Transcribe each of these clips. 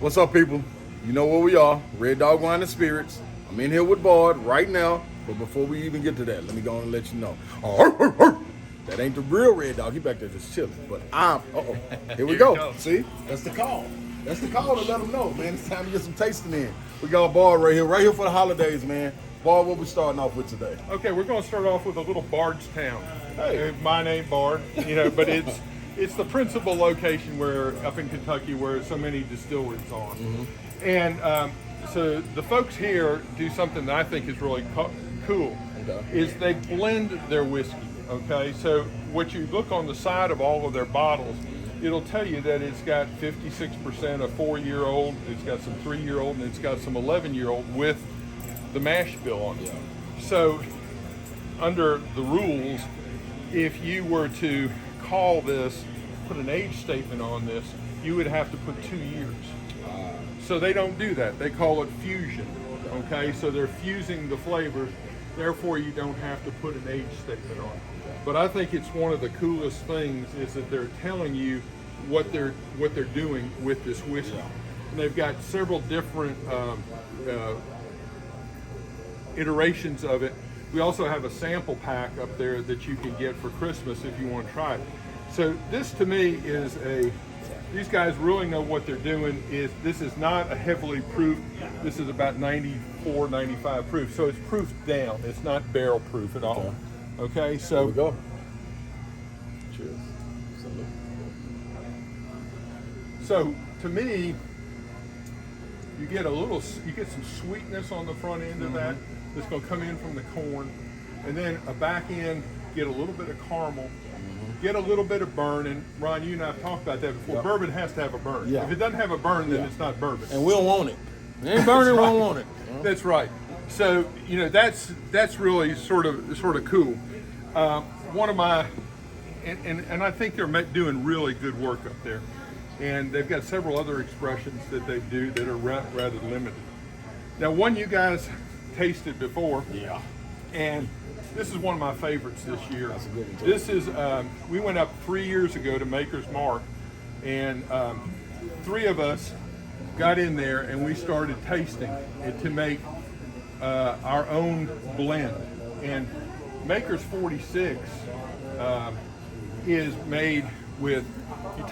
What's up, people? You know where we are, Red Dog Wine and Spirits. I'm in here with Bard right now, but before we even get to that, let me go on and let you know. That ain't the real Red Dog. He back there just chilling. But here we go. See? That's the call. That's the call to let them know, man. It's time to get some tasting in. We got Bard right here for the holidays, man. Bard, what we starting off with today? Okay, we're going to start off with a little Bardstown. Hey. Mine ain't Bard, but it's the principal location where up in Kentucky where so many distilleries are. Mm-hmm. And so the folks here do something that I think is really cool. Okay. Is they blend their whiskey. Okay, so what you look on the side of all of their bottles, it'll tell you that it's got 56% of 4-year-old, it's got some 3-year-old, and it's got some 11-year-old with the mash bill on it. Yeah. So under the rules, if you were to call this, put an age statement on this, you would have to put 2 years. So they don't do that. They call it fusion. Okay, so they're fusing the flavors. Therefore, you don't have to put an age statement on it. But I think it's one of the coolest things is that they're telling you what they're doing with this whiskey. Yeah. And they've got several different iterations of it. We also have a sample pack up there that you can get for Christmas if you want to try it. So this to me is these guys really know what they're doing. This is not a heavily proofed, this is about 94, 95 proof. So it's proofed down. It's not barrel proof at all. Okay, so here we go. Cheers. So to me, you get some sweetness on the front end of that. That's going to come in from the corn, and then a back end, get a little bit of caramel, get a little bit of burn. And Ron, you and I have talked about that before. Yep. Bourbon has to have a burn. Yeah. If it doesn't have a burn, then it's not bourbon. And we don't want it. It ain't burning, we don't want it. That's right. So that's really sort of cool. One of my and I think they're doing really good work up there, and they've got several other expressions that they do that are rather limited. Now, one you guys tasted before, and this is one of my favorites this year. That's a good one too. This is we went up 3 years ago to Maker's Mark, and 3 of us got in there and we started tasting it to make our own blend. And Maker's 46 is made with, you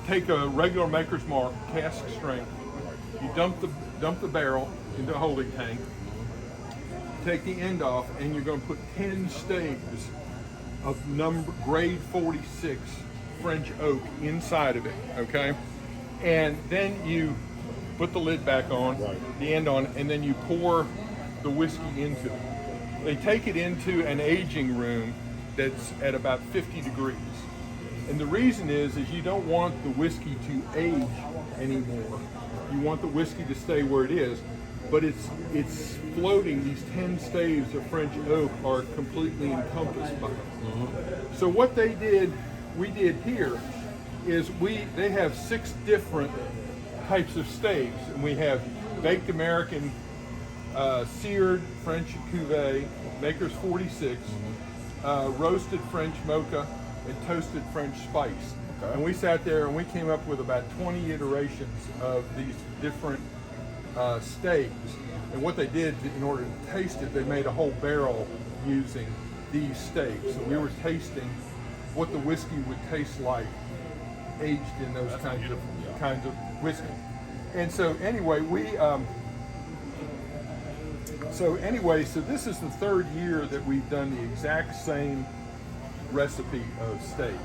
take a regular Maker's Mark cask strength, you dump the barrel into a holding tank, take the end off, and you're going to put 10 staves of grade 46 French oak inside of it, okay? And then you put the lid back on, the end on, and then you pour the whiskey into it. They take it into an aging room that's at about 50 degrees. And the reason is you don't want the whiskey to age anymore. You want the whiskey to stay where it is, but it's floating. These 10 staves of French oak are completely encompassed by it. So what we did here is they have 6 different types of staves, and we have baked American, seared French cuvee, Maker's 46, roasted French mocha, and toasted French spice. Okay. And we sat there and we came up with about 20 iterations of these different staves. And what they did in order to taste it, they made a whole barrel using these staves. So we were tasting what the whiskey would taste like aged in those kinds of whiskey. And so anyway, so this is the 3rd year that we've done the exact same recipe of staves.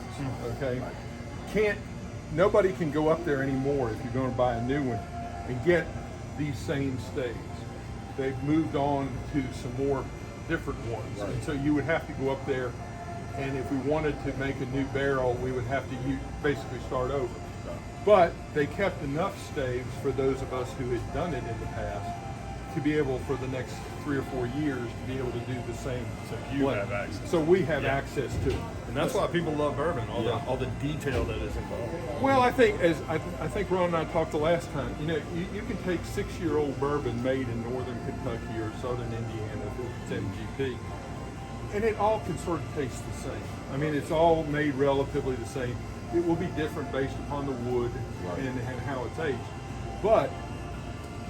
Okay, nobody can go up there anymore if you're going to buy a new one and get these same staves. They've moved on to some more different ones, and so you would have to go up there, and if we wanted to make a new barrel, we would have to basically start over. But they kept enough staves for those of us who had done it in the past to be able, for the next 3 or 4 years, to be able to do the same. So you have access. So we have access to it. And that's why people love bourbon, all the detail that is involved. Well, I think I think Ron and I talked the last time, you can take 6-year-old bourbon made in northern Kentucky or southern Indiana if it's MGP, and it all can sort of taste the same. I mean, it's all made relatively the same. It will be different based upon the wood and how it's aged. But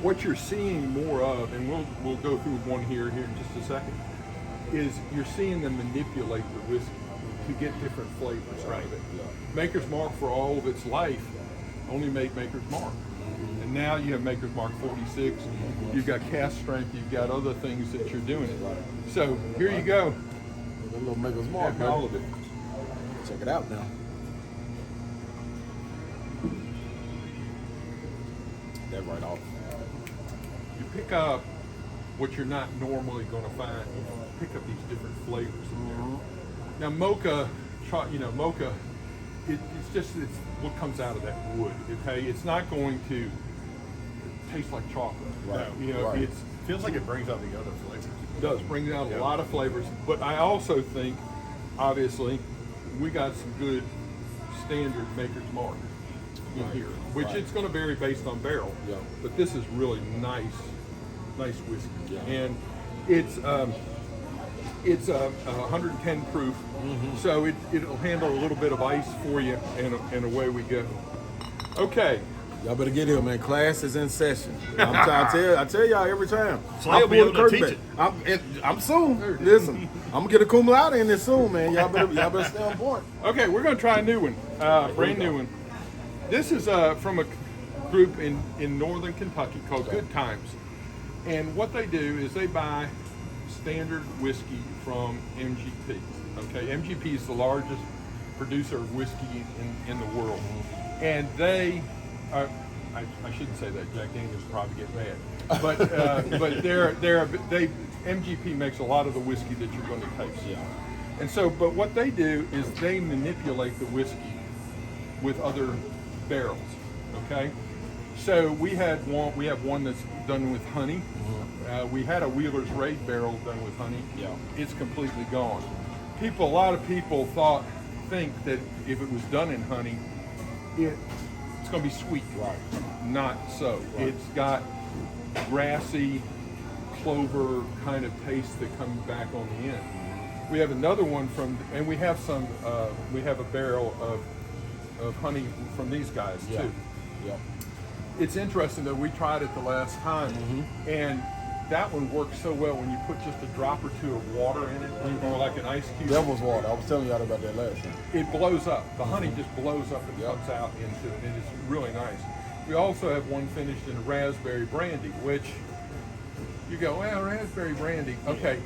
what you're seeing more of, and we'll go through one here in just a second, is you're seeing them manipulate the whiskey to get different flavors out of it. Yeah. Maker's Mark for all of its life only made Maker's Mark. And now you have Maker's Mark 46, you've got cask strength, you've got other things that you're doing it. So here you go. A little Maker's Mark, Have all of it. Check it out now. That right off. You pick up what you're not normally going to find. You pick up these different flavors in there. Now mocha, mocha, it's what comes out of that wood. Okay, it's not going to taste like chocolate. Right. No, it Feels like it brings out the other flavors. does bring out a lot of flavors. But I also think, obviously, we got some good standard Maker's Mark in here, which it's going to vary based on barrel. Yeah. But this is really nice whiskey, Yeah. and it's 110 proof, so it'll handle a little bit of ice for you, and away we go. Okay. Y'all better get here, man. Class is in session. I tell y'all every time. Slay will be able to teach it. I'm soon. Listen, I'm gonna get a cum laude in this soon, man. Y'all better stay on point. Okay, we're going to try a new one, brand new one. This is from a group in northern Kentucky called Good Times. And what they do is they buy standard whiskey from MGP. Okay, MGP is the largest producer of whiskey in the world. And they are, I shouldn't say that, Jack Daniels will probably get mad. But MGP makes a lot of the whiskey that you're going to taste. Yeah. And so, but what they do is they manipulate the whiskey with other barrels, okay? So we have one that's done with honey. We had a Wheeler's Raid barrel done with honey. Yeah. It's completely gone. A lot of people think that if it was done in honey, it's going to be sweet. Right. Not so. Right. It's got grassy, clover kind of taste that comes back on the end. We have another one and we have a barrel of honey from these guys too. Yeah. It's interesting that we tried it the last time, and that one works so well when you put just a drop or two of water in it, or like an ice cube. Devil's water. I was telling y'all about that last time. It blows up. The honey just blows up and comes out into it, and it's really nice. We also have one finished in raspberry brandy, which you go, well, raspberry brandy, okay,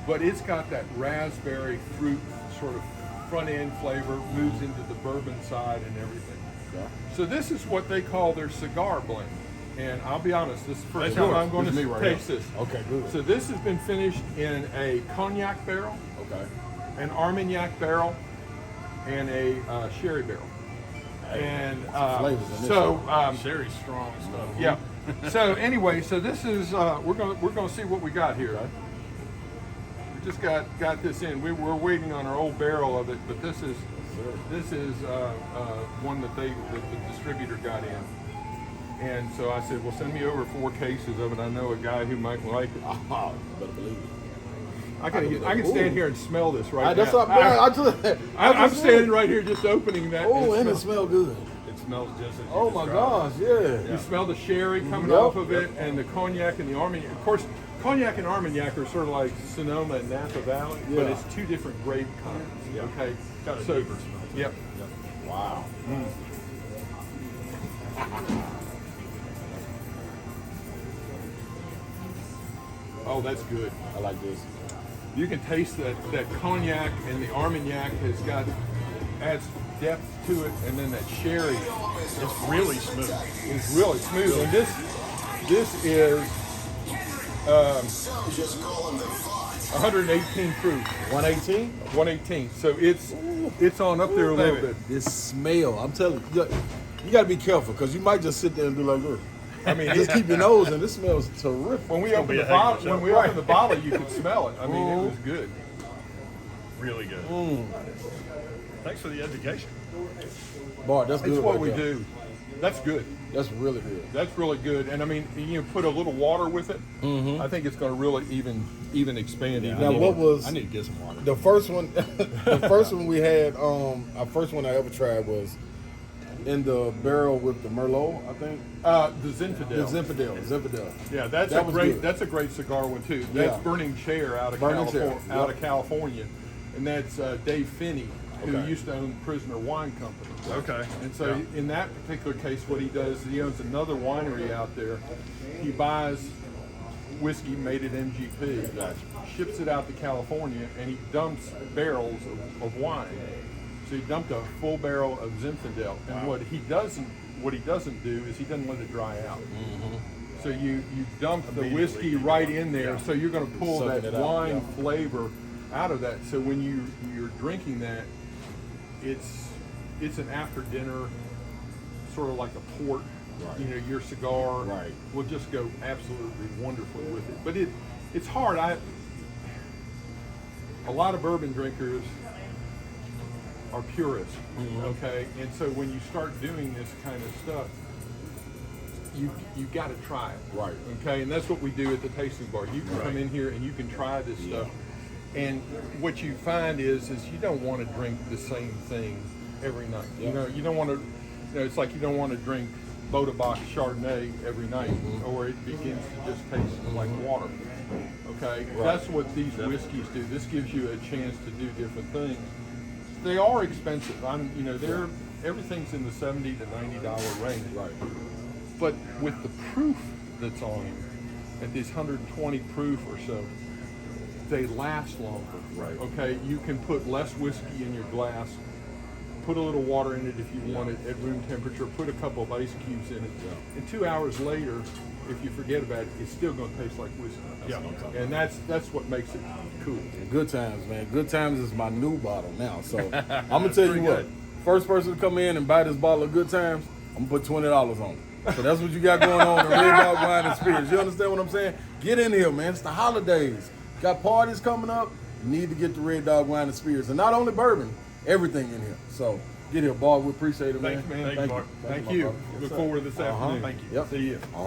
but it's got that raspberry fruit sort of front end flavor, moves into the bourbon side and everything. Yeah. So this is what they call their cigar blend. And I'll be honest, this is the first That's time yours. I'm going This to is me right taste here. this. Okay, good. So this has been finished in a cognac barrel, Okay. an Armagnac barrel, and a sherry barrel. And flavors in this so Sherry's strong stuff. yeah. So anyway, so this is we're gonna see what we got here. Okay. We just got this in. We're waiting on our old barrel of it, but this is one that the distributor got in. And so I said, well, send me over 4 cases of it. I know a guy who might like it. Oh, better believe it. I can stand here and smell this right That's now. what I'm standing right here just opening that. Oh, and it smells- smells good. It smells just as you Oh my described. gosh, yeah. You smell the sherry coming Yep. off of it, and the cognac and the Armagnac. Of course, cognac and Armagnac are sort of like Sonoma and Napa Valley, but Yeah. it's 2 different grape kinds. Yeah. Okay, Got a so deeper smell to it. yep. Wow. Oh, that's good. I like this. You can taste that cognac and the Armagnac adds depth to it, and then that sherry It's really smooth. is really smooth. And this is 118 proof. 118? 118. So it's on up there a little bit. This smell, I'm telling you, you got to be careful because you might just sit there and do like this. I mean, Just keep your nose in. This smells terrific. when we gonna opened be the a heck of a bottle, show. when we opened the bottle, you could smell it. I mean, it was good. Really good. Thanks for the education. Boy, that's good. It's what right we there. do. That's good. That's really good. That's really good. And I mean, you put a little water with it. I think it's going to really even expand it. Now, what was I need to get some water. the first one? The first one we had, our first one I ever tried was in the barrel with the Merlot, I think. The Zinfandel. The Zinfandel. Yeah, that's That a was great. good. That's a great cigar one too. That's Yeah. Burning Chair out of Burning California. Chair, Out yep. of California, and that's Dave Finney, who Okay. used to own Prisoner Wine Company. Okay. And so in that particular case, what he does is he owns another winery out there. He buys whiskey made at MGP, ships it out to California, and he dumps barrels of wine. So he dumped a full barrel of Zinfandel. And what he doesn't do is he doesn't let it dry out. So you dump the whiskey right in there. So you're going to pull Sucking that it out, wine yeah. flavor out of that. So when you're drinking that, it's an after dinner, sort of like a port. Right. You know, your cigar Right. will just go absolutely wonderfully with it. But it's hard. A lot of bourbon drinkers are purists, okay? And so when you start doing this kind of stuff, you got to try it, Right. Okay, and that's what we do at the tasting bar. You can come in here and you can try this stuff, and what you find is you don't want to drink the same thing every night. Yeah. You know, you don't want to. You know, it's like you don't want to drink Bodebach Chardonnay every night, or it begins to just taste like water. Okay, that's what these whiskeys do. This gives you a chance to do different things. They are expensive. They're everything's in the $70 to $90 range. Right. But with the proof that's on them, at these 120 proof or so, they last longer. Right. Okay, you can put less whiskey in your glass, put a little water in it if you want it at room temperature, put a couple of ice cubes in it, and 2 hours later, if you forget about it, it's still going to taste like whiskey. Yeah. And that's what makes it cool. Good times, man. Good times is my new bottle now. So I'm gonna tell you Pretty what. good. First person to come in and buy this bottle of Good Times, I'm gonna put $20 on it. So that's what you got going on in Red Dog Wine and Spirits. You understand what I'm saying? Get in here, man. It's the holidays. Got parties coming up. You need to get the Red Dog Wine and Spirits, and not only bourbon, everything in here. So get here, Bart. We appreciate it, man. Thanks, man. Thank you, Mark. Thank my you. brother. Yes, Look sir. forward to this afternoon. Thank you. Yep. See you. All right.